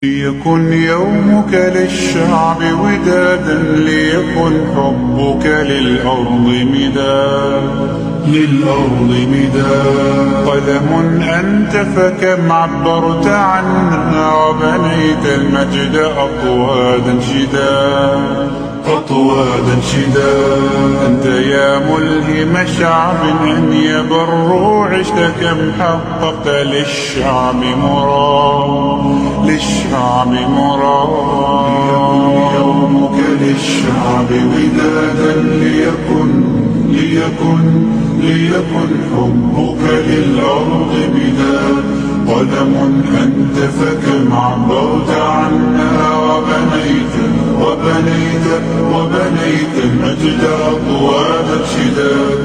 ليكن يومك للشعب ودادا، ليكن حبك للأرض مداد، قلم أنت فكم عبرت عنها، وبنيت المجد أطوادا شداد. أنت يا ملهم شعب أن يبروا، عشت كم حققت للشعب مراد. ليكن يومك للشعب ودادا، ليكن حبك للأرض مداد، قلم أنت فكم عبرت عنها، وبنيت المجد أطوادا شداد.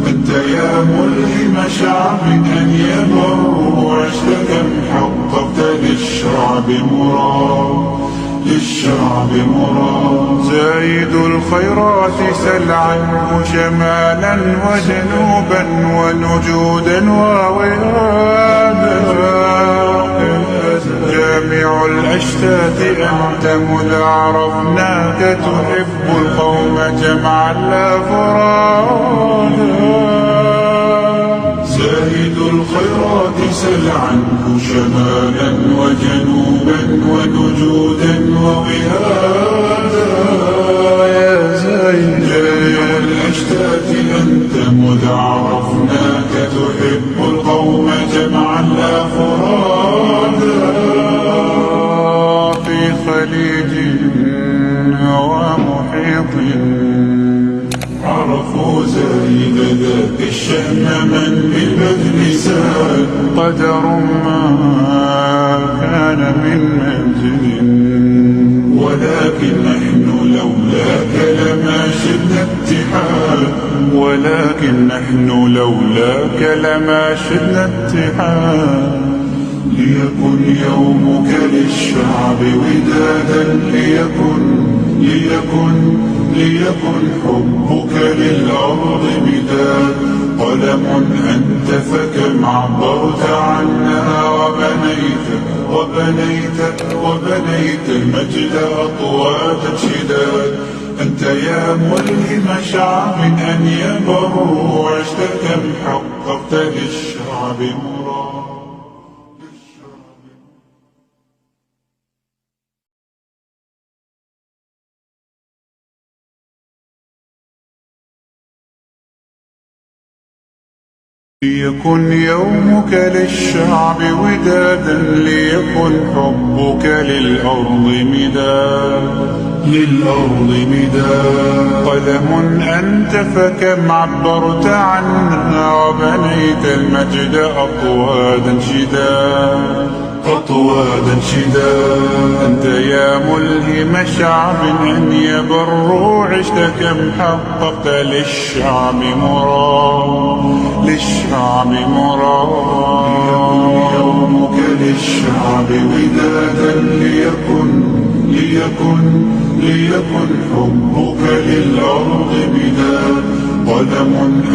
أنت يا ملهم شعب أن يبروا، عشت كم حققت للشعب مراد. زايد الخيرات سل عنه شمالا وجنوبا ونجودا ووهادا، جامع الأشتات أنت مذ عرفناك، تحب القوم جمعا لا فرادا. زاهد الخيرات سل عنه شمالا وجنوبا ونجودا ووهادا، يا زاهد الأشتات أنت مذ عرفناك، تحب القوم جمعا لا فرادا. في خليج ومحيط عرفوا زايد ذاك الشأن من بالبذل ساد، قدر ما كان من مجد، ولكن نحن لولاك لما شدنا اتحاد. ليكن يومك للشعب ودادا، ليكن حبك للأرض مداد، قلم أنت فكم عبرت عنها، وبنيت المجد أطوادا شداد. أنت يا ملهم شعب أن يبروا، عشت كم حققت للشعب مراد. ليكن يومك للشعب ودادا، ليكن حبك للأرض مداد، قلم أنت فكم عبرت عنها، وبنيت المجد أطوادا شداد. أنت يا ملهم شعب أن يبروا، عشت كم حققت للشعب مراد. ليكن يومك للشعب ودادا، ليكن حبك للأرض مداد، قلم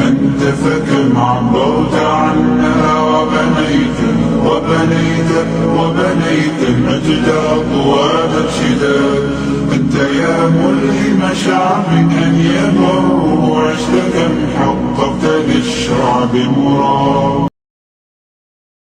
أنت فكم عبرت عنها، وبنيت المجد أطوادا شداد. أنت يا ملهم شعب أن يبروا، عشت كم حققت للشعب مراد.